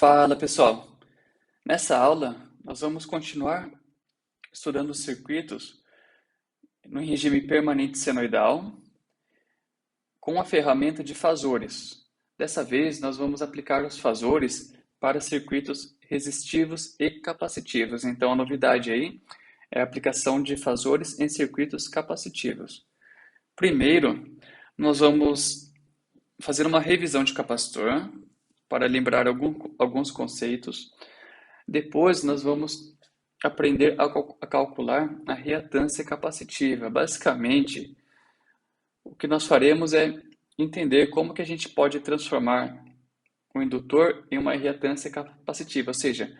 Fala pessoal, nessa aula nós vamos continuar estudando os circuitos no regime permanente senoidal com a ferramenta de fasores. Dessa vez nós vamos aplicar os fasores para circuitos resistivos e capacitivos. Então a novidade aí é a aplicação de fasores em circuitos capacitivos. Primeiro, nós vamos fazer uma revisão de capacitor para lembrar alguns conceitos. Depois, nós vamos aprender a calcular a reatância capacitiva. Basicamente, o que nós faremos é entender como que a gente pode transformar o indutor em uma reatância capacitiva, ou seja,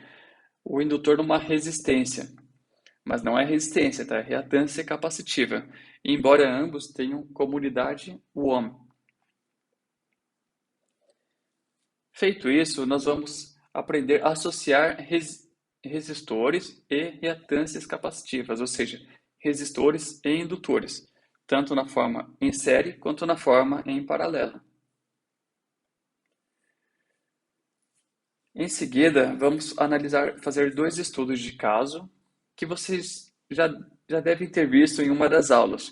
o indutor numa resistência. Mas não é resistência, tá? É reatância capacitiva. Embora ambos tenham como unidade o ohm. Feito isso, nós vamos aprender a associar resistores e reatâncias capacitivas, ou seja, resistores e indutores, tanto na forma em série quanto na forma em paralelo. Em seguida, vamos fazer dois estudos de caso que vocês já devem ter visto em uma das aulas,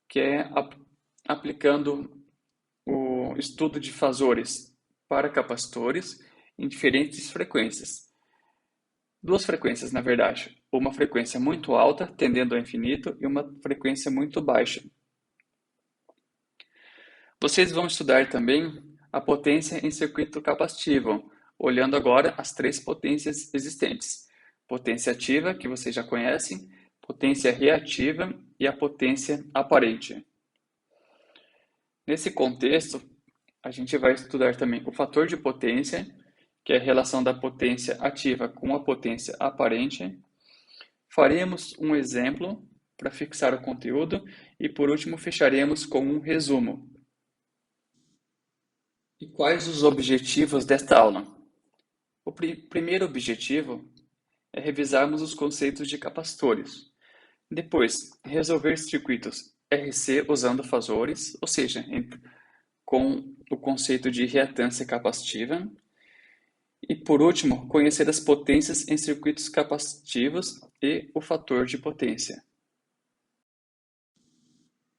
que é aplicando o estudo de fasores para capacitores em diferentes frequências. Duas frequências, na verdade. Uma frequência muito alta, tendendo ao infinito, e uma frequência muito baixa. Vocês vão estudar também a potência em circuito capacitivo, olhando agora as três potências existentes. Potência ativa, que vocês já conhecem, potência reativa e a potência aparente. Nesse contexto, a gente vai estudar também o fator de potência, que é a relação da potência ativa com a potência aparente. Faremos um exemplo para fixar o conteúdo e, por último, fecharemos com um resumo. E quais os objetivos desta aula? O primeiro objetivo é revisarmos os conceitos de capacitores. Depois, resolver circuitos RC usando fasores, ou seja, com o conceito de reatância capacitiva. E, por último, conhecer as potências em circuitos capacitivos e o fator de potência.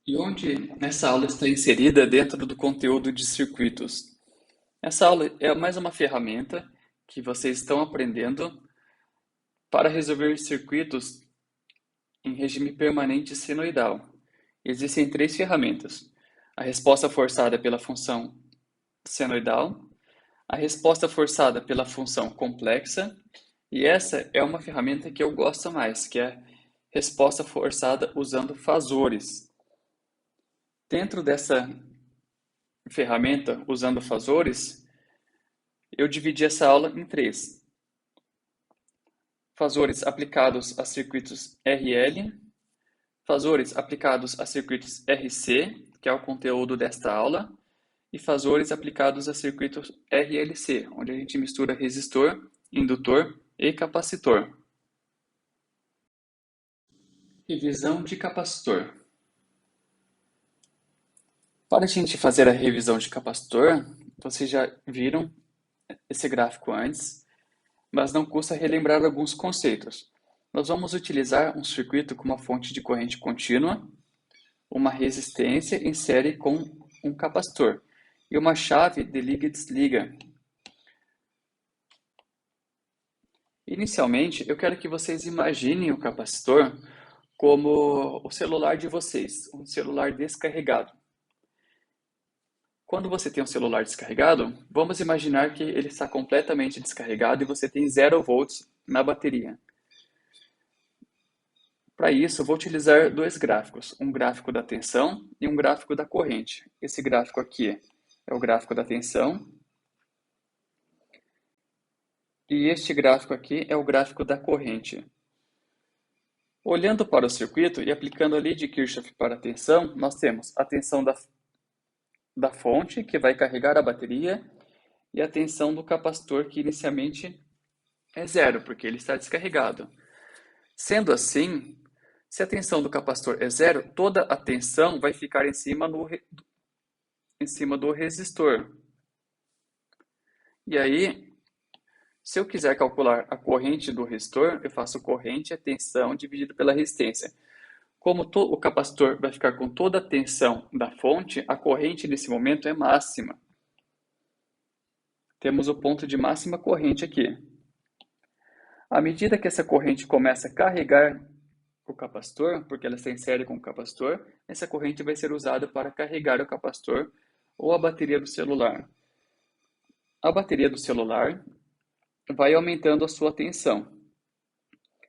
E onde essa aula está inserida dentro do conteúdo de circuitos? Essa aula é mais uma ferramenta que vocês estão aprendendo para resolver circuitos em regime permanente senoidal. Existem três ferramentas: a resposta forçada pela função senoidal, a resposta forçada pela função complexa, e essa é uma ferramenta que eu gosto mais, que é a resposta forçada usando fasores. Dentro dessa ferramenta, usando fasores, eu dividi essa aula em três. Fasores aplicados a circuitos RL, fasores aplicados a circuitos RC, que é o conteúdo desta aula, e fasores aplicados a circuitos RLC, onde a gente mistura resistor, indutor e capacitor. Revisão de capacitor. Para a gente fazer a revisão de capacitor, vocês já viram esse gráfico antes, mas não custa relembrar alguns conceitos. Nós vamos utilizar um circuito com uma fonte de corrente contínua, uma resistência em série com um capacitor e uma chave de liga e desliga. Inicialmente, eu quero que vocês imaginem o capacitor como o celular de vocês, um celular descarregado. Quando você tem um celular descarregado, vamos imaginar que ele está completamente descarregado e você tem 0 volts na bateria. Para isso, eu vou utilizar dois gráficos, um gráfico da tensão e um gráfico da corrente. Esse gráfico aqui é o gráfico da tensão e este gráfico aqui é o gráfico da corrente. Olhando para o circuito e aplicando a lei de Kirchhoff para a tensão, nós temos a tensão da fonte, que vai carregar a bateria, e a tensão do capacitor, que inicialmente é 0, porque ele está descarregado. Sendo assim, se a tensão do capacitor é 0, toda a tensão vai ficar em cima do resistor. E aí, Se eu quiser calcular a corrente do resistor, eu faço corrente, a tensão, dividido pela resistência. Como o capacitor vai ficar com toda a tensão da fonte, a corrente nesse momento é máxima. Temos o ponto de máxima corrente aqui. À medida que essa corrente começa a carregar o capacitor, porque ela está em série com o capacitor, essa corrente vai ser usada para carregar o capacitor ou a bateria do celular. A bateria do celular vai aumentando a sua tensão.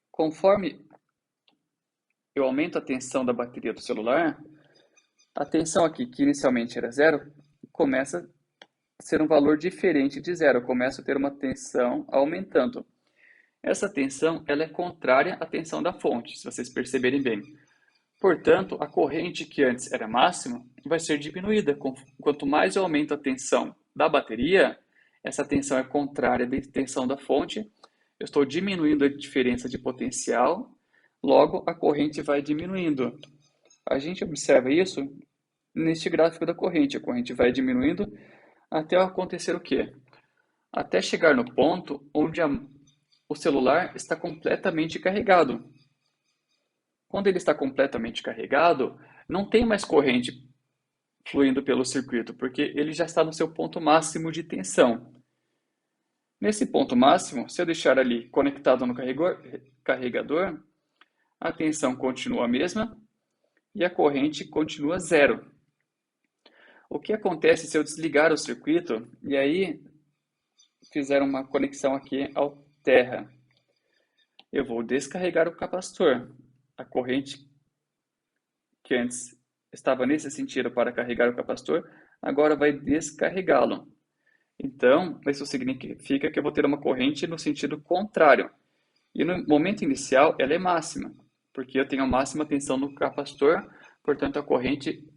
Conforme eu aumento a tensão da bateria do celular, a tensão aqui, que inicialmente era zero, começa a ser um valor diferente de zero. Eu começo a ter uma tensão aumentando. Essa tensão ela é contrária à tensão da fonte, se vocês perceberem bem. Portanto, a corrente que antes era máxima vai ser diminuída. Quanto mais eu aumento a tensão da bateria, essa tensão é contrária à tensão da fonte. Eu estou diminuindo a diferença de potencial, logo a corrente vai diminuindo. A gente observa isso neste gráfico da corrente. A corrente vai diminuindo até acontecer o quê? Até chegar no ponto onde o celular está completamente carregado. Quando ele está completamente carregado, não tem mais corrente fluindo pelo circuito, porque ele já está no seu ponto máximo de tensão. Nesse ponto máximo, se eu deixar ali conectado no carregador, a tensão continua a mesma e a corrente continua zero. O que acontece se eu desligar o circuito e aí fizer uma conexão aqui ao terra? Eu vou descarregar o capacitor. A corrente que antes estava nesse sentido para carregar o capacitor, agora vai descarregá-lo. Então, isso significa que eu vou ter uma corrente no sentido contrário. E no momento inicial, ela é máxima, porque eu tenho a máxima tensão no capacitor, portanto, a corrente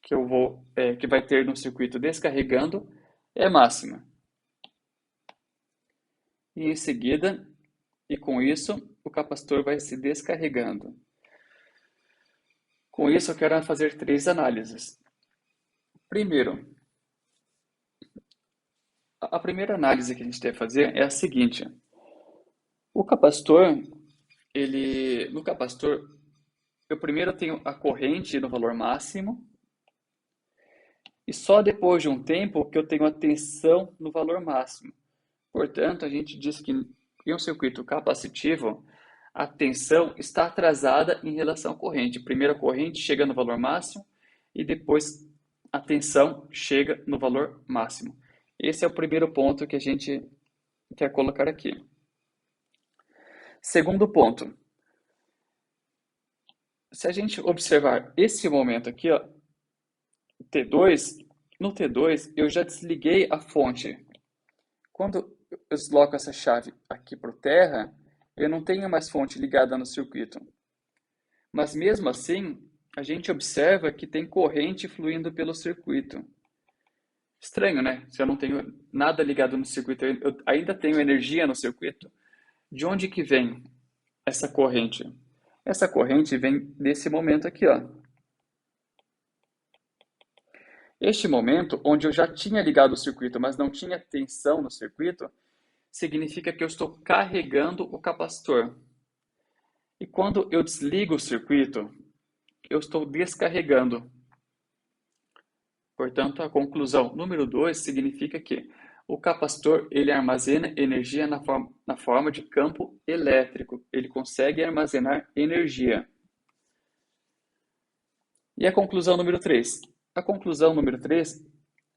que vai ter no circuito descarregando é máxima. E em seguida, e com isso, o capacitor vai se descarregando. Com isso, eu quero fazer 3 análises. Primeiro, a primeira análise que a gente deve fazer é a seguinte. O capacitor, no capacitor, eu primeiro tenho a corrente no valor máximo, e só depois de um tempo que eu tenho a tensão no valor máximo. Portanto, a gente diz que em um circuito capacitivo, a tensão está atrasada em relação à corrente. Primeiro a corrente chega no valor máximo e depois a tensão chega no valor máximo. Esse é o primeiro ponto que a gente quer colocar aqui. Segundo ponto. Se a gente observar esse momento aqui, ó, T2, no T2 eu já desliguei a fonte. Quando eu desloco essa chave aqui para o terra, eu não tenho mais fonte ligada no circuito. Mas mesmo assim, a gente observa que tem corrente fluindo pelo circuito. Estranho, né? Se eu não tenho nada ligado no circuito, eu ainda tenho energia no circuito. De onde que vem essa corrente? Essa corrente vem desse momento aqui, ó. Este momento, onde eu já tinha ligado o circuito, mas não tinha tensão no circuito, significa que eu estou carregando o capacitor. E quando eu desligo o circuito, eu estou descarregando. Portanto, a conclusão número 2 significa que o capacitor ele armazena energia na forma de campo elétrico. Ele consegue armazenar energia. E a conclusão número 3? A conclusão número 3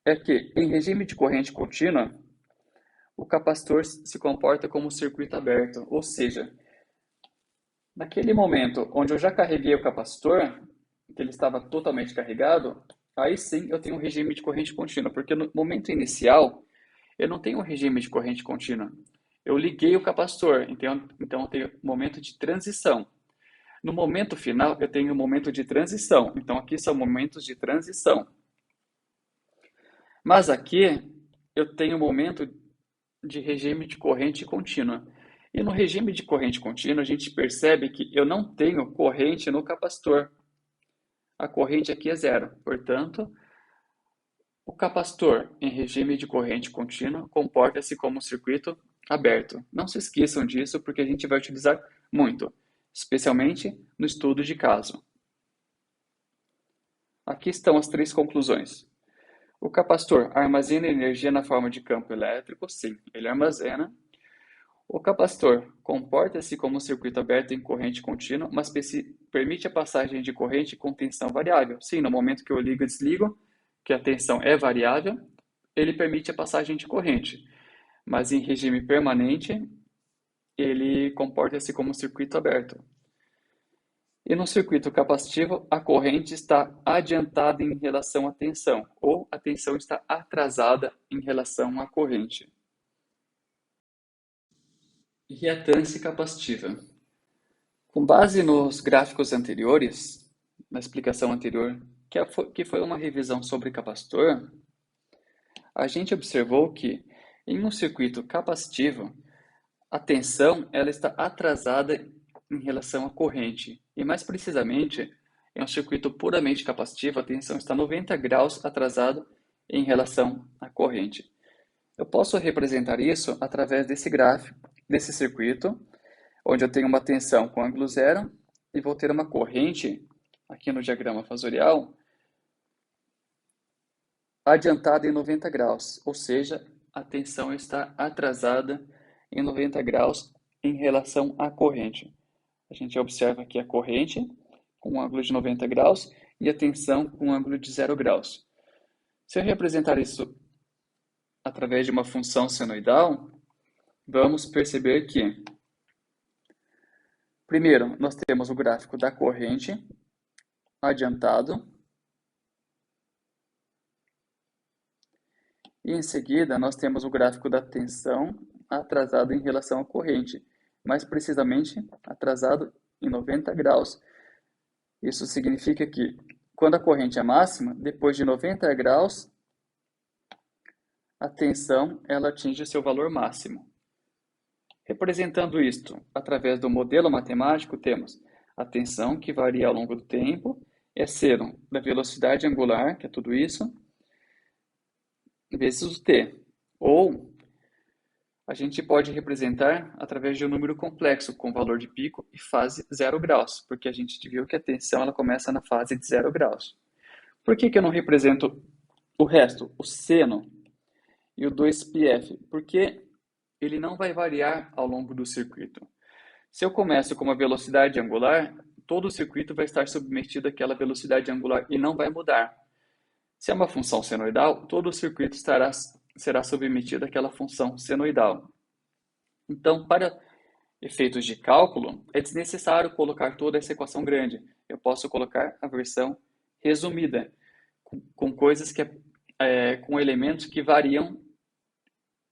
é que, em regime de corrente contínua, o capacitor se comporta como um circuito aberto, ou seja, naquele momento onde eu já carreguei o capacitor, que ele estava totalmente carregado, aí sim eu tenho um regime de corrente contínua, porque no momento inicial eu não tenho um regime de corrente contínua. Eu liguei o capacitor, então eu tenho um momento de transição. No momento final eu tenho um momento de transição, então aqui são momentos de transição. Mas aqui eu tenho um momento de regime de corrente contínua. E no regime de corrente contínua, a gente percebe que eu não tenho corrente no capacitor. A corrente aqui é zero. Portanto, O capacitor em regime de corrente contínua comporta-se como um circuito aberto. Não se esqueçam disso porque a gente vai utilizar muito, especialmente no estudo de caso. Aqui estão as 3 conclusões. O capacitor armazena energia na forma de campo elétrico? Sim, ele armazena. O capacitor comporta-se como um circuito aberto em corrente contínua, mas permite a passagem de corrente com tensão variável. Sim, no momento que eu ligo e desligo, que a tensão é variável, ele permite a passagem de corrente. Mas em regime permanente, ele comporta-se como um circuito aberto. E no circuito capacitivo, a corrente está adiantada em relação à tensão, ou a tensão está atrasada em relação à corrente. Reatância capacitiva. Com base nos gráficos anteriores, na explicação anterior, que foi uma revisão sobre capacitor, a gente observou que em um circuito capacitivo, a tensão ela está atrasada em relação à corrente. E mais precisamente, em um circuito puramente capacitivo, a tensão está 90 graus atrasada em relação à corrente. Eu posso representar isso através desse gráfico, desse circuito, onde eu tenho uma tensão com ângulo zero e vou ter uma corrente, aqui no diagrama fasorial, adiantada em 90 graus, ou seja, a tensão está atrasada em 90 graus em relação à corrente. A gente observa aqui a corrente com um ângulo de 90 graus e a tensão com um ângulo de 0 graus. Se eu representar isso através de uma função senoidal, vamos perceber que, primeiro, nós temos o gráfico da corrente adiantado, e em seguida nós temos o gráfico da tensão atrasado em relação à corrente, mais precisamente atrasado em 90 graus. Isso significa que quando a corrente é máxima, depois de 90 graus, a tensão ela atinge o seu valor máximo. Representando isto através do modelo matemático, temos a tensão que varia ao longo do tempo, é seno da velocidade angular, que é tudo isso, vezes o t. Ou a gente pode representar através de um número complexo com valor de pico e fase 0 graus, porque a gente viu que a tensão ela começa na fase de 0 graus. Por que eu não represento o resto, o seno e o 2πf? Porque ele não vai variar ao longo do circuito. Se eu começo com uma velocidade angular, todo o circuito vai estar submetido àquela velocidade angular e não vai mudar. Se é uma função senoidal, todo o circuito será submetido àquela função senoidal. Então, para efeitos de cálculo, é desnecessário colocar toda essa equação grande. Eu posso colocar a versão resumida, com coisas com elementos que variam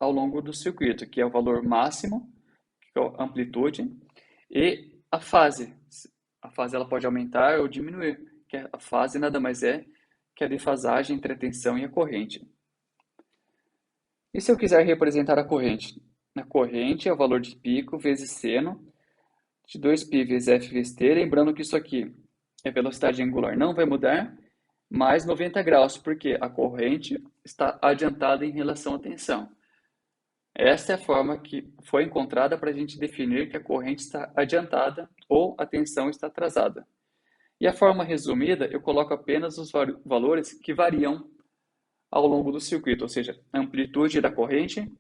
ao longo do circuito, que é o valor máximo, que é a amplitude, e a fase. A fase ela pode aumentar ou diminuir, que a fase nada mais é que a defasagem entre a tensão e a corrente. E se eu quiser representar a corrente? A corrente é o valor de pico vezes seno de 2π vezes f vezes t. Lembrando que isso aqui é velocidade angular, não vai mudar, mais 90 graus, porque a corrente está adiantada em relação à tensão. Esta é a forma que foi encontrada para a gente definir que a corrente está adiantada ou a tensão está atrasada. E a forma resumida, eu coloco apenas os valores que variam ao longo do circuito, ou seja, a amplitude da corrente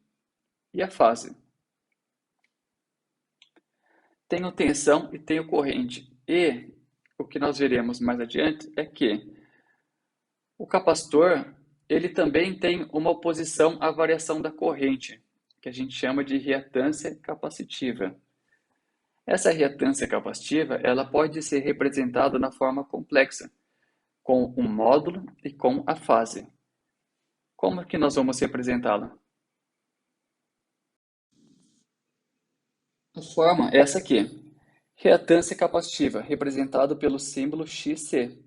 e a fase. Tenho tensão e tenho corrente. E o que nós veremos mais adiante é que o capacitor ele também tem uma oposição à variação da corrente, que a gente chama de reatância capacitiva. Essa reatância capacitiva ela pode ser representada na forma complexa, com um módulo e com a fase. Como que nós vamos representá-la? A forma é essa aqui. Reatância capacitiva, representado pelo símbolo XC.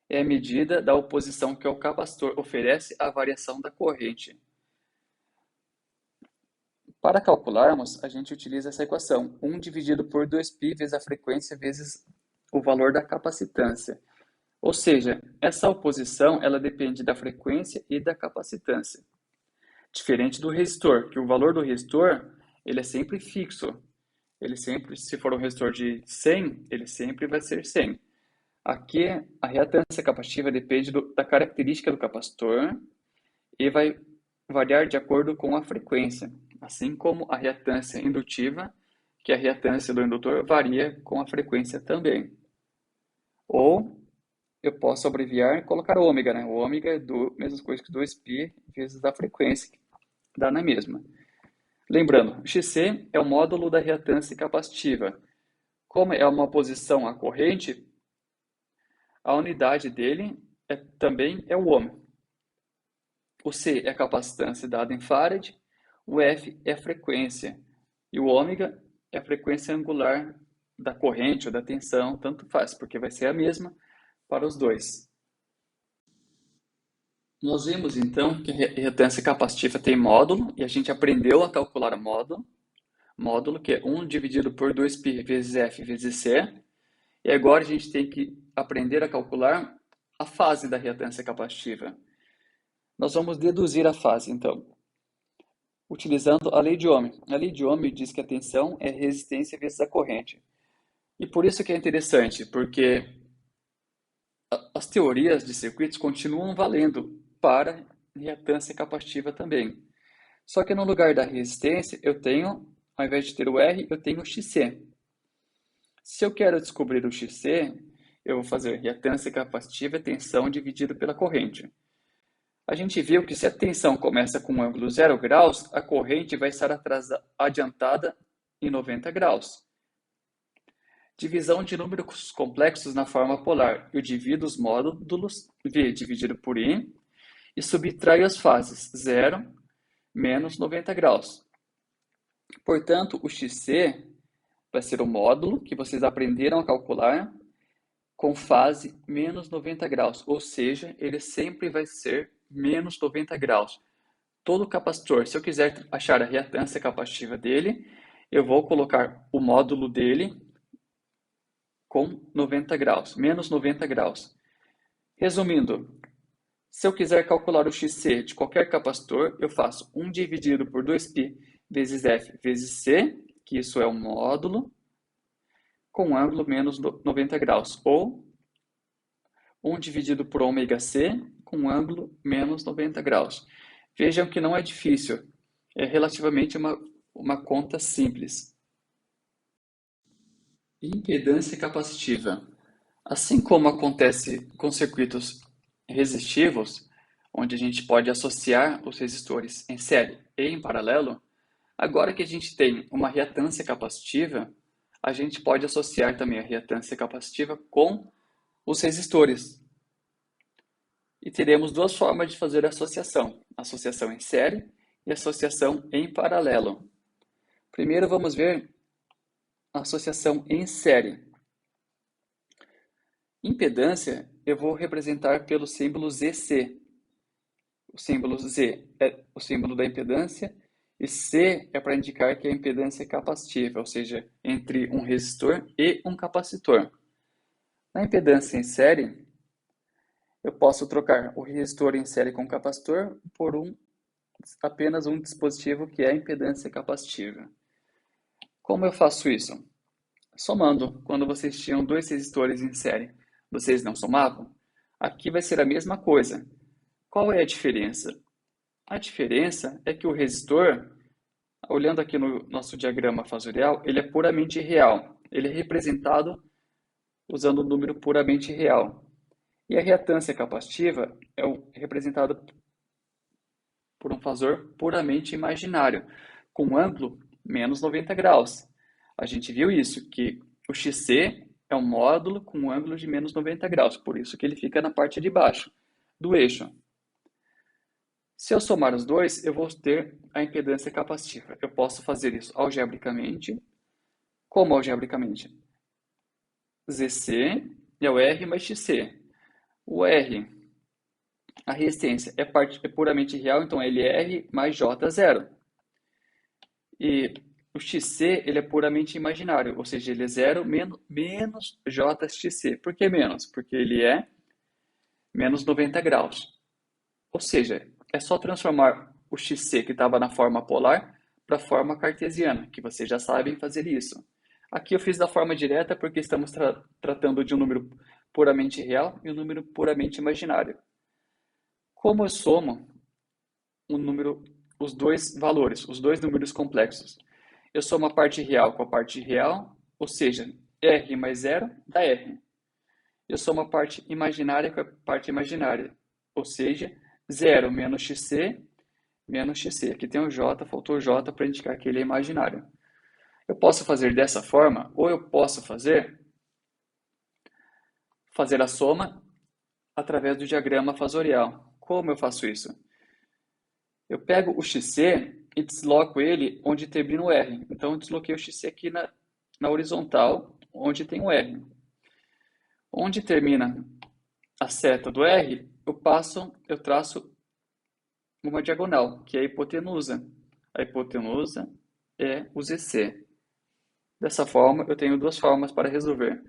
É a medida da oposição que o capacitor oferece à variação da corrente. Para calcularmos, a gente utiliza essa equação, 1 dividido por 2π vezes a frequência vezes o valor da capacitância. Ou seja, essa oposição ela depende da frequência e da capacitância. Diferente do resistor, que o valor do resistor ele é sempre fixo. Ele sempre, se for um resistor de 100, ele sempre vai ser 100. Aqui, a reatância capacitiva depende da característica do capacitor e vai variar de acordo com a frequência, assim como a reatância indutiva, que a reatância do indutor varia com a frequência também. Ou eu posso abreviar e colocar ômega, né? O ômega é mesma coisa que 2π vezes a frequência, que dá na mesma. Lembrando, o XC é o módulo da reatância capacitiva. Como é uma posição à corrente, a unidade dele também é o ohm. O C é a capacitância dada em farad, o F é a frequência e o ômega é a frequência angular da corrente ou da tensão, tanto faz, porque vai ser a mesma para os dois. Nós vimos então que a reatância capacitiva tem módulo e a gente aprendeu a calcular módulo. Módulo que é 1 dividido por 2π vezes F vezes C. E agora a gente tem que aprender a calcular a fase da reatância capacitiva. Nós vamos deduzir a fase, então, utilizando a lei de Ohm. A lei de Ohm diz que a tensão é resistência vezes a corrente. E por isso que é interessante, porque as teorias de circuitos continuam valendo para reatância capacitiva também. Só que no lugar da resistência, eu tenho, ao invés de ter o R, eu tenho o XC. Se eu quero descobrir o XC, eu vou fazer reatância capacitiva e tensão dividido pela corrente. A gente viu que se a tensão começa com um ângulo 0 graus, a corrente vai estar adiantada em 90 graus. Divisão de números complexos na forma polar. Eu divido os módulos V dividido por I e subtraio as fases 0 menos 90 graus. Portanto, o XC vai ser o módulo que vocês aprenderam a calcular com fase menos 90 graus, ou seja, ele sempre vai ser menos 90 graus. Todo capacitor, se eu quiser achar a reatância capacitiva dele, eu vou colocar o módulo dele com 90 graus, menos 90 graus. Resumindo, se eu quiser calcular o XC de qualquer capacitor, eu faço 1 dividido por 2π vezes F vezes C, que isso é o módulo, com ângulo menos 90 graus, ou 1 dividido por ômega C, com ângulo menos 90 graus. Vejam que não é difícil, é relativamente uma conta simples. Impedância capacitiva. Assim como acontece com circuitos resistivos, onde a gente pode associar os resistores em série e em paralelo, agora que a gente tem uma reatância capacitiva, a gente pode associar também a reatância capacitiva com os resistores. E teremos duas formas de fazer a associação em série e associação em paralelo. Primeiro vamos ver a associação em série. Impedância eu vou representar pelo símbolo ZC. O símbolo Z é o símbolo da impedância e C é para indicar que a impedância é capacitiva, ou seja, entre um resistor e um capacitor. Na impedância em série, eu posso trocar o resistor em série com o capacitor por apenas um dispositivo que é a impedância capacitiva. Como eu faço isso? Somando. Quando vocês tinham dois resistores em série, vocês não somavam? Aqui vai ser a mesma coisa. Qual é a diferença? A diferença é que o resistor, olhando aqui no nosso diagrama fasorial, ele é puramente real. Ele é representado usando um número puramente real. E a reatância capacitiva é representada por um fasor puramente imaginário, com ângulo menos 90 graus. A gente viu isso, que o XC é um módulo com um ângulo de menos 90 graus, por isso que ele fica na parte de baixo do eixo. Se eu somar os dois, eu vou ter a impedância capacitiva. Eu posso fazer isso algebricamente. Como algebricamente? ZC é o R mais XC. O R, a resistência, é puramente real, então ele é R mais J0. E o XC ele é puramente imaginário, ou seja, ele é 0 menos JXC. Por que menos? Porque ele é menos 90 graus. Ou seja, é só transformar o xc que estava na forma polar para a forma cartesiana, que vocês já sabem fazer isso. Aqui eu fiz da forma direta porque estamos tratando de um número puramente real e um número puramente imaginário. Como eu somo um número, os dois valores, os dois números complexos, eu somo a parte real com a parte real, ou seja, r mais zero dá r. Eu somo a parte imaginária com a parte imaginária, ou seja, 0 menos xc menos xc. Aqui tem o j, faltou o j para indicar que ele é imaginário. Eu posso fazer dessa forma, ou eu posso fazer a soma através do diagrama fasorial. Como eu faço isso? Eu pego o xc e desloco ele onde termina o r. Então, eu desloquei o xc aqui na horizontal, onde tem o r. Onde termina a seta do r, eu traço uma diagonal, que é a hipotenusa. A hipotenusa é o ZC. Dessa forma, eu tenho duas formas para resolver.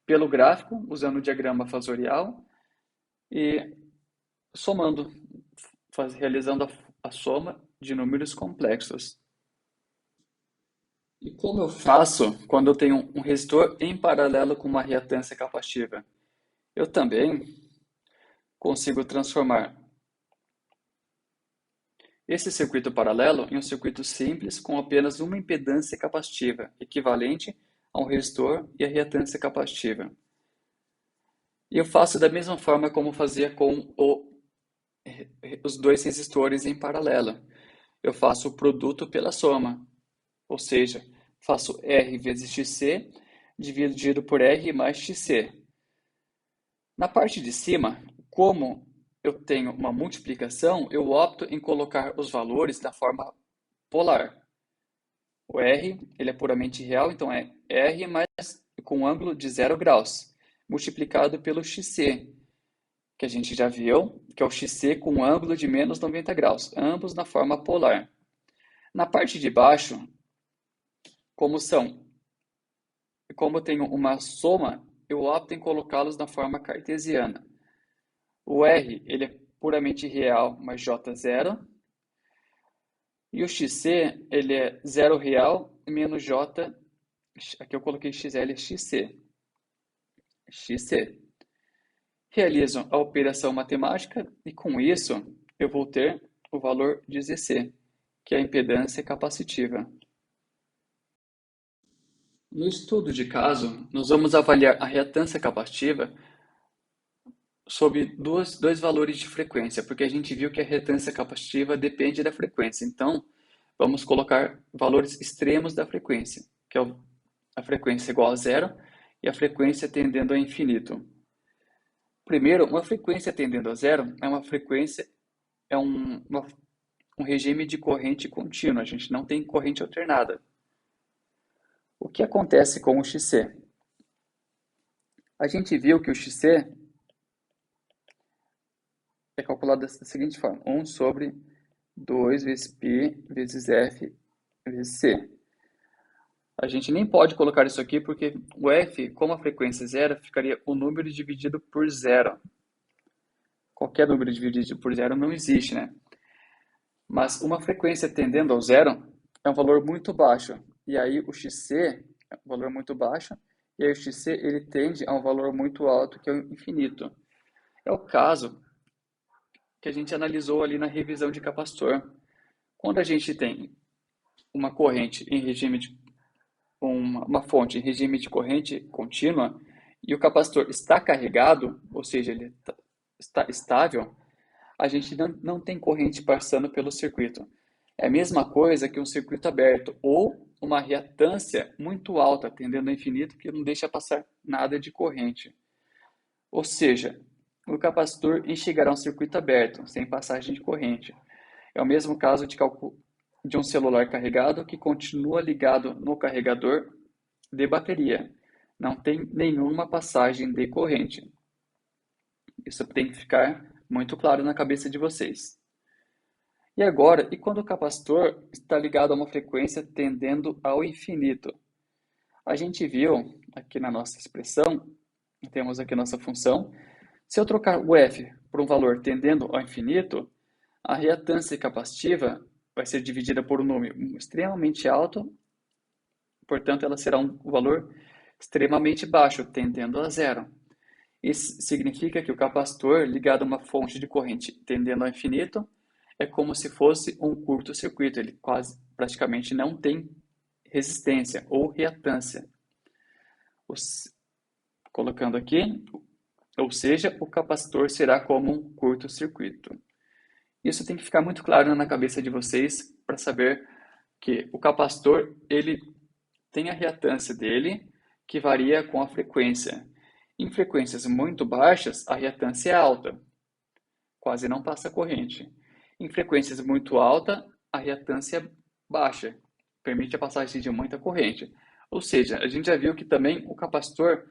Pelo gráfico, usando o diagrama fasorial, e somando, realizando a soma de números complexos. E como eu faço quando eu tenho um resistor em paralelo com uma reatância capacitiva? Eu também consigo transformar esse circuito paralelo em um circuito simples com apenas uma impedância capacitiva, equivalente a um resistor e a reatância capacitiva. E eu faço da mesma forma como fazia com os dois resistores em paralelo. Eu faço o produto pela soma, ou seja, faço R vezes XC dividido por R mais XC. Na parte de cima, como eu tenho uma multiplicação, eu opto em colocar os valores da forma polar. O R ele é puramente real, então é R mais com um ângulo de 0 graus, multiplicado pelo XC, que a gente já viu, que é o XC com um ângulo de menos 90 graus, ambos na forma polar. Na parte de baixo, como eu tenho uma soma, eu opto em colocá-los na forma cartesiana. O R ele é puramente real, mais J zero. E o XC ele é zero real menos J, aqui eu coloquei XL, XC. XC. Realizo a operação matemática e com isso eu vou ter o valor de ZC, que é a impedância capacitiva. No estudo de caso, nós vamos avaliar a reatância capacitiva sob dois valores de frequência, porque a gente viu que a reatância capacitiva depende da frequência. Então, vamos colocar valores extremos da frequência, que é a frequência igual a zero e a frequência tendendo a infinito. Primeiro, uma frequência tendendo a zero é uma frequência, é um regime de corrente contínua, a gente não tem corrente alternada. O que acontece com o XC? A gente viu que o XC é calculado da seguinte forma: 1 sobre 2 vezes π vezes f vezes c. A gente nem pode colocar isso aqui porque o f, como a frequência é zero, ficaria o número dividido por zero. Qualquer número dividido por zero não existe, né? Mas uma frequência tendendo ao zero é um valor muito baixo. E aí o XC é um valor muito baixo. E aí o XC ele tende a um valor muito alto, que é o infinito. É o caso que a gente analisou ali na revisão de capacitor. Quando a gente tem uma corrente em regime de uma fonte em regime de corrente contínua e o capacitor está carregado, ou seja, ele está estável, a gente não tem corrente passando pelo circuito. É a mesma coisa que um circuito aberto ou uma reatância muito alta, tendendo ao infinito, que não deixa passar nada de corrente. Ou seja, o capacitor enxergará um circuito aberto, sem passagem de corrente. É o mesmo caso de um celular carregado que continua ligado no carregador de bateria. Não tem nenhuma passagem de corrente. Isso tem que ficar muito claro na cabeça de vocês. E agora, e quando o capacitor está ligado a uma frequência tendendo ao infinito? A gente viu aqui na nossa expressão, temos aqui a nossa função, Se eu trocar o F por um valor tendendo ao infinito, a reatância capacitiva vai ser dividida por um número extremamente alto, portanto, ela será um valor extremamente baixo, tendendo a zero. Isso significa que o capacitor ligado a uma fonte de corrente tendendo ao infinito é como se fosse um curto-circuito, ele quase praticamente não tem resistência ou reatância. Colocando aqui, ou seja, o capacitor será como um curto-circuito. Isso tem que ficar muito claro na cabeça de vocês para saber que o capacitor ele tem a reatância dele que varia com a frequência. Em frequências muito baixas, a reatância é alta, quase não passa corrente. Em frequências muito altas, a reatância é baixa, permite a passagem de muita corrente. Ou seja, a gente já viu que também o capacitor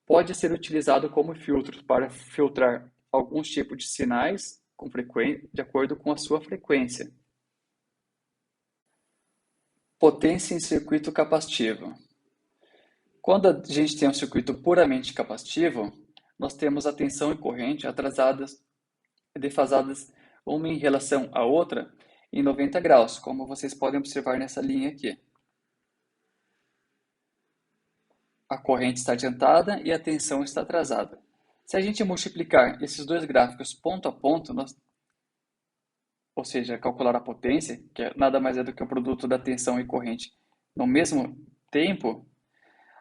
pode ser utilizado como filtro para filtrar alguns tipos de sinais com frequência, de acordo com a sua frequência. Potência em circuito capacitivo. Quando a gente tem um circuito puramente capacitivo, nós temos a tensão e corrente atrasadas, defasadas uma em relação à outra em 90 graus, como vocês podem observar nessa linha aqui. A corrente está adiantada e a tensão está atrasada. Se a gente multiplicar esses dois gráficos ponto a ponto, ou seja, calcular a potência, que nada mais é do que o produto da tensão e corrente no mesmo tempo,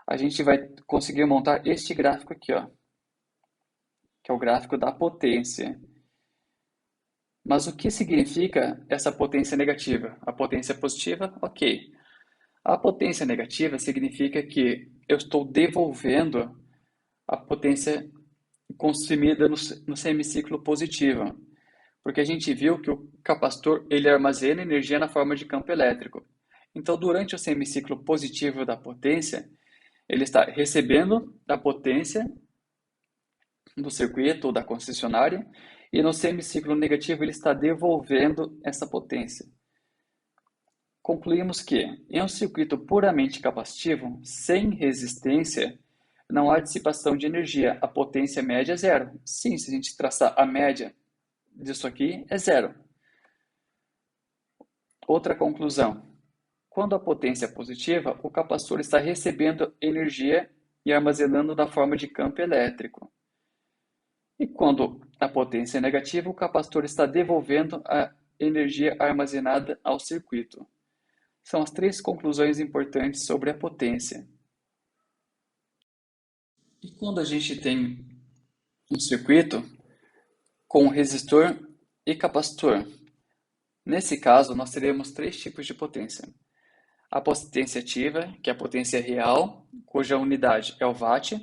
a gente vai conseguir montar este gráfico aqui, ó, que é o gráfico da potência. Mas o que significa essa potência negativa? A potência positiva, ok. A potência negativa significa que eu estou devolvendo a potência consumida no semiciclo positivo. Porque a gente viu que o capacitor ele armazena energia na forma de campo elétrico. Então, durante o semiciclo positivo da potência, ele está recebendo a potência do circuito ou da concessionária, e no semiciclo negativo ele está devolvendo essa potência. Concluímos que, em um circuito puramente capacitivo, sem resistência, não há dissipação de energia, a potência média é zero. Sim, se a gente traçar a média disso aqui, é zero. Outra conclusão. Quando a potência é positiva, o capacitor está recebendo energia e armazenando na forma de campo elétrico. E quando a potência é negativa, o capacitor está devolvendo a energia armazenada ao circuito. São as três conclusões importantes sobre a potência. E quando a gente tem um circuito com resistor e capacitor? Nesse caso, nós teremos três tipos de potência. A potência ativa, que é a potência real, cuja unidade é o watt.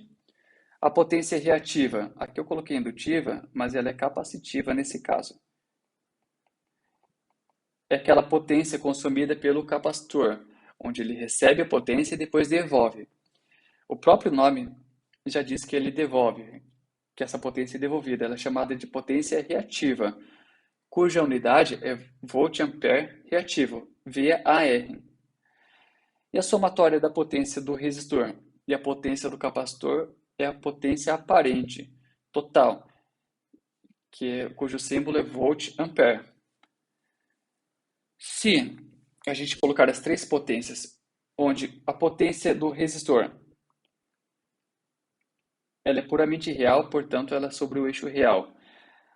A potência reativa, aqui eu coloquei indutiva, mas ela é capacitiva nesse caso. É aquela potência consumida pelo capacitor, onde ele recebe a potência e depois devolve. O próprio nome já diz que ele devolve, que essa potência é devolvida. Ela é chamada de potência reativa, cuja unidade é volt-ampere reativo, VAR. E a somatória da potência do resistor e a potência do capacitor é a potência aparente, total, cujo símbolo é volt-ampere. Se a gente colocar as três potências, onde a potência do resistor ela é puramente real, portanto ela é sobre o eixo real.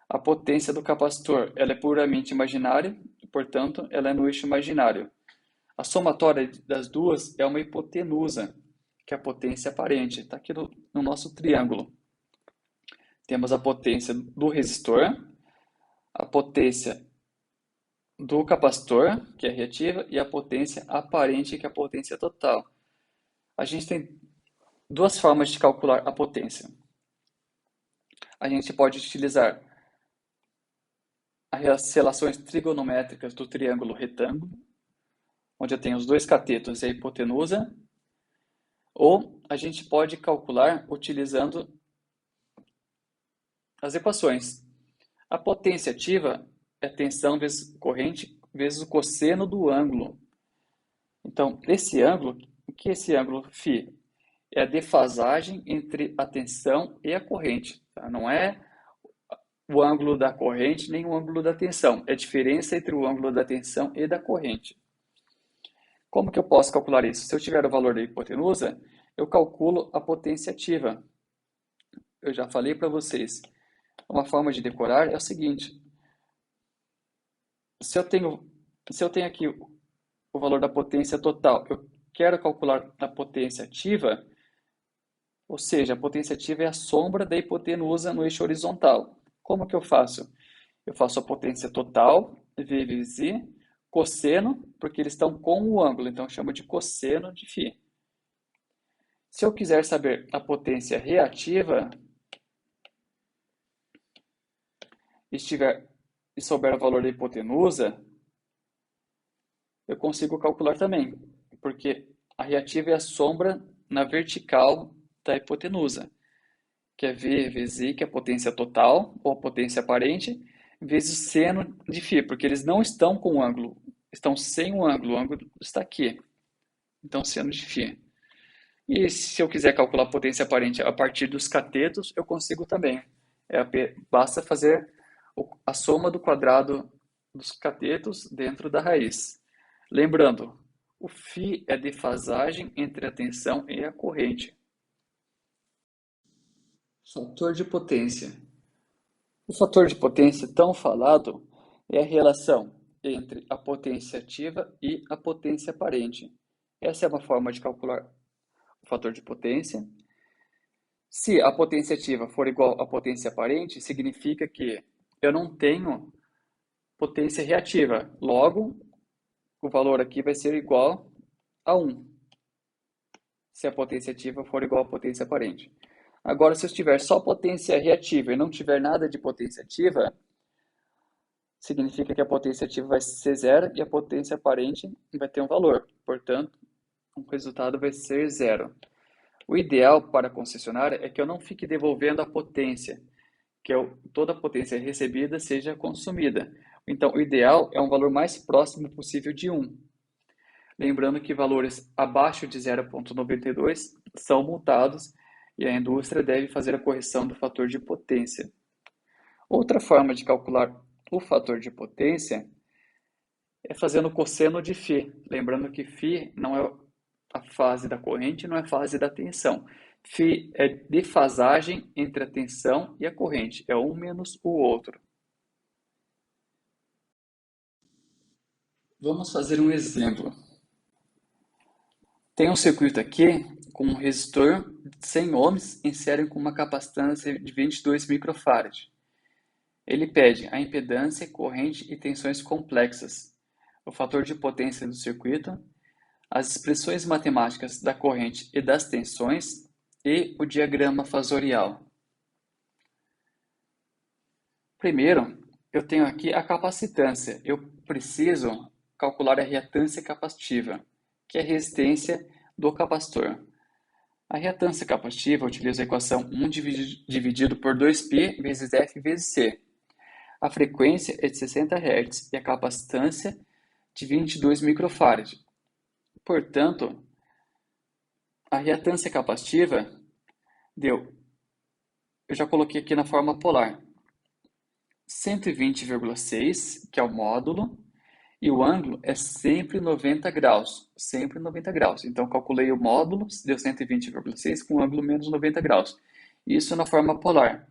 A potência do capacitor ela é puramente imaginária, portanto ela é no eixo imaginário. A somatória das duas é uma hipotenusa, que é a potência aparente. Está aqui no nosso triângulo. Temos a potência do resistor, a potência do capacitor, que é reativa, e a potência aparente, que é a potência total. A gente tem duas formas de calcular a potência. A gente pode utilizar as relações trigonométricas do triângulo retângulo, onde eu tenho os dois catetos e a hipotenusa, ou a gente pode calcular utilizando as equações. A potência ativa é tensão vezes corrente vezes o cosseno do ângulo. Então, esse ângulo, o que é esse ângulo φ? É a defasagem entre a tensão e a corrente. Tá? Não é o ângulo da corrente nem o ângulo da tensão. É a diferença entre o ângulo da tensão e da corrente. Como que eu posso calcular isso? Se eu tiver o valor da hipotenusa, eu calculo a potência ativa. Eu já falei para vocês. Uma forma de decorar é o seguinte. Se eu tenho aqui o valor da potência total, eu quero calcular a potência ativa, ou seja, a potência ativa é a sombra da hipotenusa no eixo horizontal. Como que eu faço? Eu faço a potência total, V vezes I, cosseno, porque eles estão com o ângulo, então eu chamo de cosseno de φ. Se eu quiser saber a potência reativa e souber o valor da hipotenusa, eu consigo calcular também, porque a reativa é a sombra na vertical da hipotenusa, que é V vezes I, que é a potência total, ou a potência aparente, vezes o seno de φ, porque eles não estão com o ângulo, estão sem o ângulo está aqui. Então, seno de φ. E se eu quiser calcular a potência aparente a partir dos catetos, eu consigo também. Basta fazer a soma do quadrado dos catetos dentro da raiz. Lembrando, o φ é a defasagem entre a tensão e a corrente. Fator de potência. O fator de potência tão falado é a relação entre a potência ativa e a potência aparente. Essa é uma forma de calcular o fator de potência. Se a potência ativa for igual à potência aparente, significa que eu não tenho potência reativa. Logo, o valor aqui vai ser igual a 1, se a potência ativa for igual à potência aparente. Agora, se eu tiver só potência reativa e não tiver nada de potência ativa, significa que a potência ativa vai ser zero e a potência aparente vai ter um valor. Portanto, o resultado vai ser zero. O ideal para a concessionária é que eu não fique devolvendo a potência, que toda a potência recebida seja consumida. Então, o ideal é um valor mais próximo possível de 1. Lembrando que valores abaixo de 0,92 são multados e a indústria deve fazer a correção do fator de potência. Outra forma de calcular o fator de potência é fazendo o cosseno de φ. Lembrando que φ não é a fase da corrente, não é a fase da tensão. Φ é defasagem entre a tensão e a corrente, é um menos o outro. Vamos fazer um exemplo. Tem um circuito aqui com um resistor de 100 ohms em série com uma capacitância de 22 microfarad. Ele pede a impedância, corrente e tensões complexas, o fator de potência do circuito, as expressões matemáticas da corrente e das tensões e o diagrama fasorial. Primeiro, eu tenho aqui a capacitância. Eu preciso calcular a reatância capacitiva, que é a resistência do capacitor. A reatância capacitiva utiliza a equação 1 dividido por 2π vezes F vezes C. A frequência é de 60 Hz e a capacitância de 22 microfarad. Portanto, a reatância capacitiva eu já coloquei aqui na forma polar, 120,6, que é o módulo, e o ângulo é sempre 90 graus, sempre 90 graus. Então, calculei o módulo, deu 120,6 com ângulo menos 90 graus. Isso na forma polar.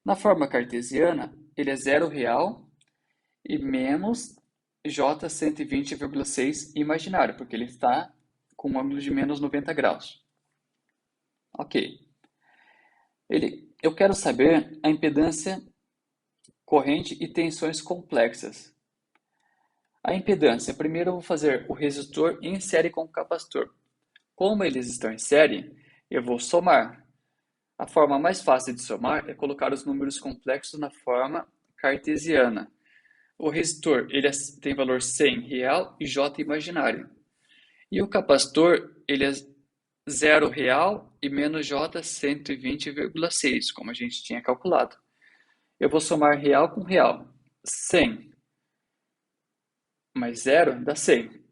Na forma cartesiana, ele é zero real e menos J 120,6 imaginário, porque ele está com um ângulo de menos 90 graus. Ok. Eu quero saber a impedância, corrente e tensões complexas. A impedância, primeiro eu vou fazer o resistor em série com o capacitor. Como eles estão em série, eu vou somar. A forma mais fácil de somar é colocar os números complexos na forma cartesiana. O resistor ele tem valor 100 real e J imaginário. E o capacitor ele é 0 real e menos J 120,6, como a gente tinha calculado. Eu vou somar real com real. 100 mais 0 dá 100.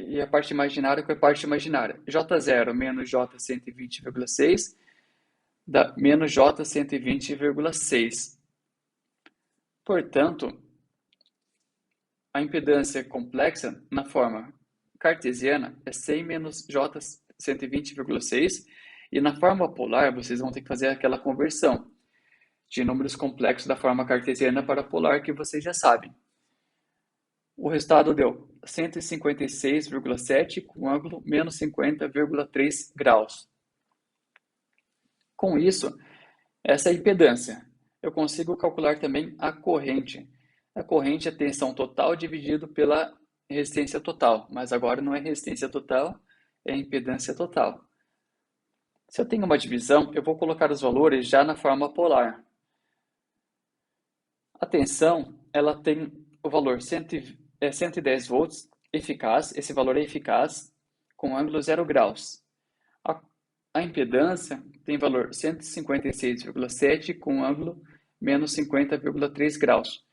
E a parte imaginária com a parte imaginária. J0 menos J 120,6 dá menos J 120,6. Portanto, a impedância complexa na forma cartesiana é 100 menos J 120,6 e na forma polar vocês vão ter que fazer aquela conversão de números complexos da forma cartesiana para polar que vocês já sabem. O resultado deu 156,7 com ângulo menos 50,3 graus. Com isso, essa é a impedância. Eu consigo calcular também a corrente. A corrente é a tensão total dividido pela resistência total, mas agora não é resistência total, é impedância total. Se eu tenho uma divisão, eu vou colocar os valores já na forma polar. A tensão, ela tem o valor 110 volts, eficaz, esse valor é eficaz, com ângulo 0 graus. A impedância tem valor 156,7 com ângulo menos 50,3 graus.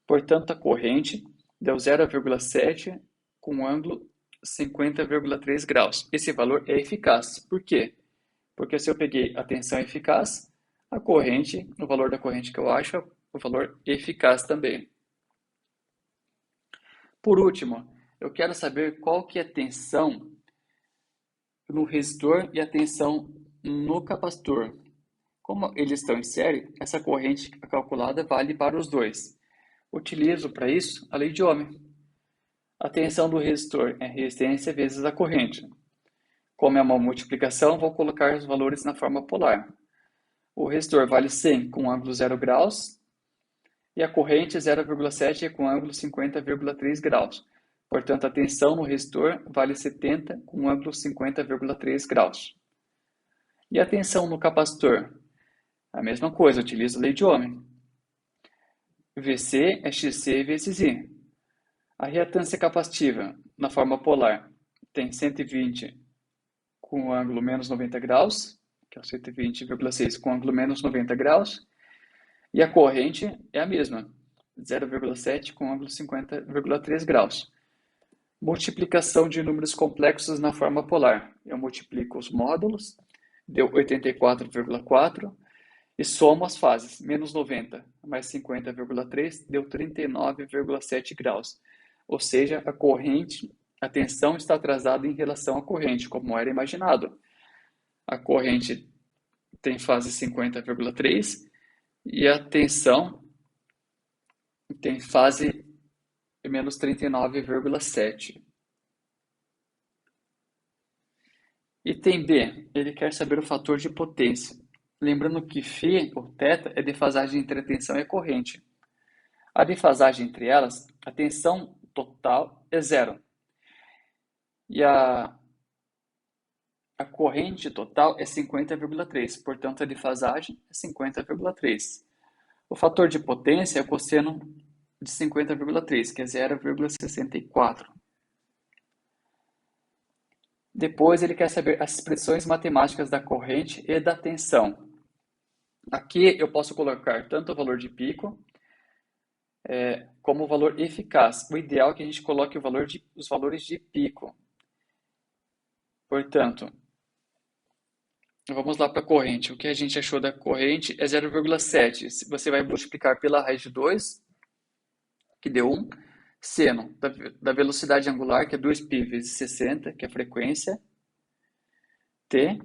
Portanto, a corrente deu 0,7 com ângulo 50,3 graus. Esse valor é eficaz. Por quê? Porque se eu peguei a tensão eficaz, a corrente, o valor da corrente que eu acho é o valor eficaz também. Por último, eu quero saber qual que é a tensão no resistor e a tensão no capacitor. Como eles estão em série, essa corrente calculada vale para os dois. Utilizo para isso a lei de Ohm. A tensão do resistor é resistência vezes a corrente. Como é uma multiplicação, vou colocar os valores na forma polar. O resistor vale 100 com ângulo 0 graus e a corrente 0,7 com ângulo 50,3 graus. Portanto, a tensão no resistor vale 70 com ângulo 50,3 graus. E a tensão no capacitor? A mesma coisa, utilizo a lei de Ohm. VC é XC vezes I. A reatância capacitiva, na forma polar, tem 120 com ângulo menos 90 graus, que é o 120,6 com ângulo menos 90 graus, e a corrente é a mesma, 0,7 com ângulo 50,3 graus. Multiplicação de números complexos na forma polar. Eu multiplico os módulos, deu 84,4, e somo as fases, menos 90 mais 50,3 deu 39,7 graus. Ou seja, a corrente, a tensão está atrasada em relação à corrente, como era imaginado. A corrente tem fase 50,3 e a tensão tem fase menos 39,7. Item B, ele quer saber o fator de potência. Lembrando que φ, ou θ, é defasagem entre a tensão e a corrente. A defasagem entre elas, a tensão total é zero. E a corrente total é 50,3. Portanto, a defasagem é 50,3. O fator de potência é o cosseno de 50,3, que é 0,64. Depois, ele quer saber as expressões matemáticas da corrente e da tensão. Aqui eu posso colocar tanto o valor de pico como o valor eficaz. O ideal é que a gente coloque os valores de pico. Portanto, vamos lá para a corrente. O que a gente achou da corrente é 0,7. Você vai multiplicar pela raiz de 2, que deu 1. Seno da velocidade angular, que é 2π vezes 60, que é a frequência, T,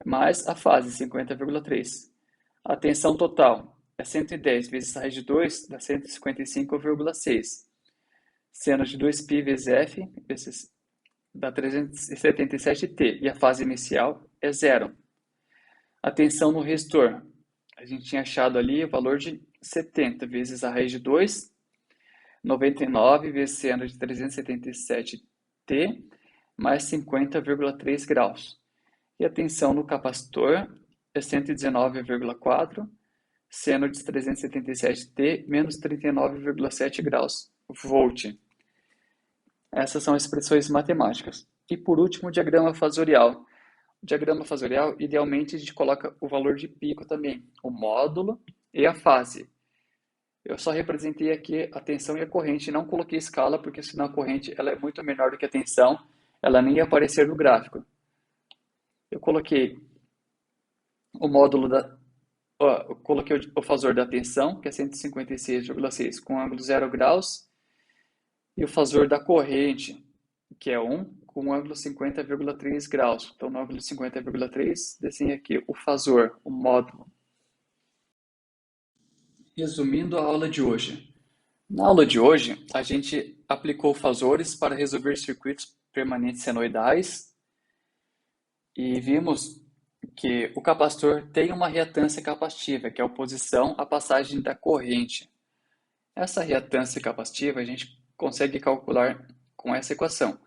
mais a fase, 50,3. A tensão total é 110 vezes a raiz de 2, dá 155,6. Seno de 2π vezes F, dá 377T. E a fase inicial é zero. A tensão no resistor, a gente tinha achado ali o valor de 70 vezes a raiz de 2, 99 vezes seno de 377T, mais 50,3 graus. E a tensão no capacitor é 119,4, seno de 377T, menos 39,7 graus, volt. Essas são as expressões matemáticas. E por último, o diagrama fasorial. O diagrama fasorial, idealmente, a gente coloca o valor de pico também, o módulo e a fase. Eu só representei aqui a tensão e a corrente, não coloquei escala, porque senão a corrente ela é muito menor do que a tensão, ela nem ia aparecer no gráfico. Eu coloquei o módulo Ó, eu coloquei o fasor da tensão, que é 156,6 com ângulo 0 graus, e o fasor da corrente, que é 1, com ângulo 50,3 graus. Então, no ângulo 50,3, desenhe aqui o fasor, o módulo. Resumindo a aula de hoje. Na aula de hoje, a gente aplicou fasores para resolver circuitos permanentes senoidais e vimos que o capacitor tem uma reatância capacitiva, que é a oposição à passagem da corrente. Essa reatância capacitiva a gente consegue calcular com essa equação.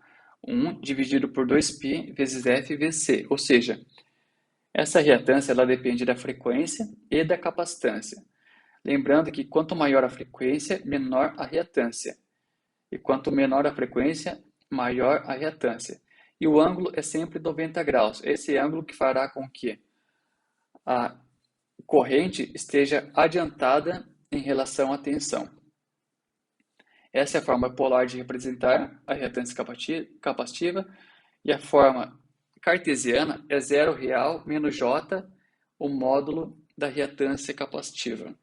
1 dividido por 2π vezes F vezes C, ou seja, essa reatância ela depende da frequência e da capacitância. Lembrando que quanto maior a frequência, menor a reatância. E quanto menor a frequência, maior a reatância. E o ângulo é sempre 90 graus. Esse ângulo que fará com que a corrente esteja adiantada em relação à tensão. Essa é a forma polar de representar a reatância capacitiva. E a forma cartesiana é zero real menos J, o módulo da reatância capacitiva.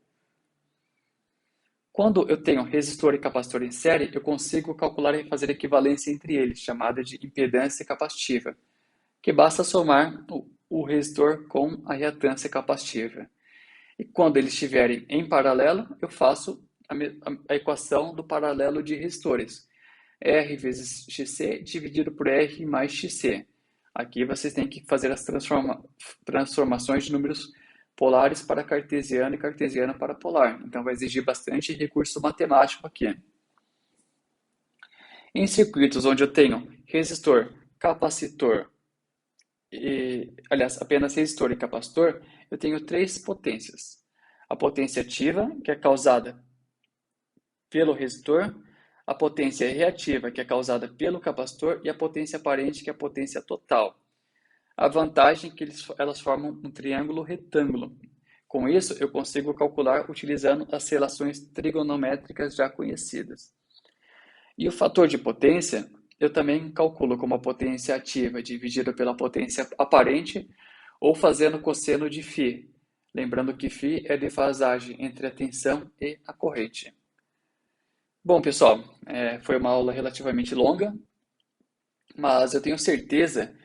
Quando eu tenho resistor e capacitor em série, eu consigo calcular e fazer equivalência entre eles, chamada de impedância capacitiva, que basta somar o resistor com a reatância capacitiva. E quando eles estiverem em paralelo, eu faço a equação do paralelo de resistores. R vezes XC dividido por R mais XC. Aqui vocês têm que fazer as transformações de números polares para cartesiano e cartesiano para polar. Então vai exigir bastante recurso matemático aqui. Em circuitos onde eu tenho resistor, capacitor, aliás, apenas resistor e capacitor, eu tenho três potências. A potência ativa, que é causada pelo resistor, a potência reativa, que é causada pelo capacitor, e a potência aparente, que é a potência total. A vantagem é que elas formam um triângulo retângulo. Com isso, eu consigo calcular utilizando as relações trigonométricas já conhecidas. E o fator de potência, eu também calculo como a potência ativa dividida pela potência aparente ou fazendo cosseno de φ. Lembrando que φ é a defasagem entre a tensão e a corrente. Bom, pessoal, foi uma aula relativamente longa, mas eu tenho certeza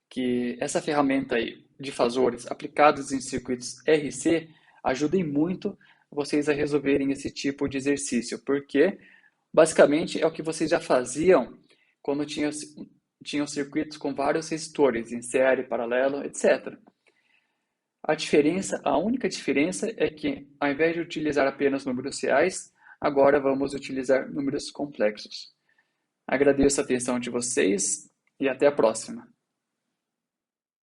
que essa ferramenta aí de fasores aplicados em circuitos RC ajudem muito vocês a resolverem esse tipo de exercício, porque basicamente é o que vocês já faziam quando tinham circuitos com vários resistores em série, paralelo, etc. A única diferença é que, ao invés de utilizar apenas números reais, agora vamos utilizar números complexos. Agradeço a atenção de vocês e até a próxima.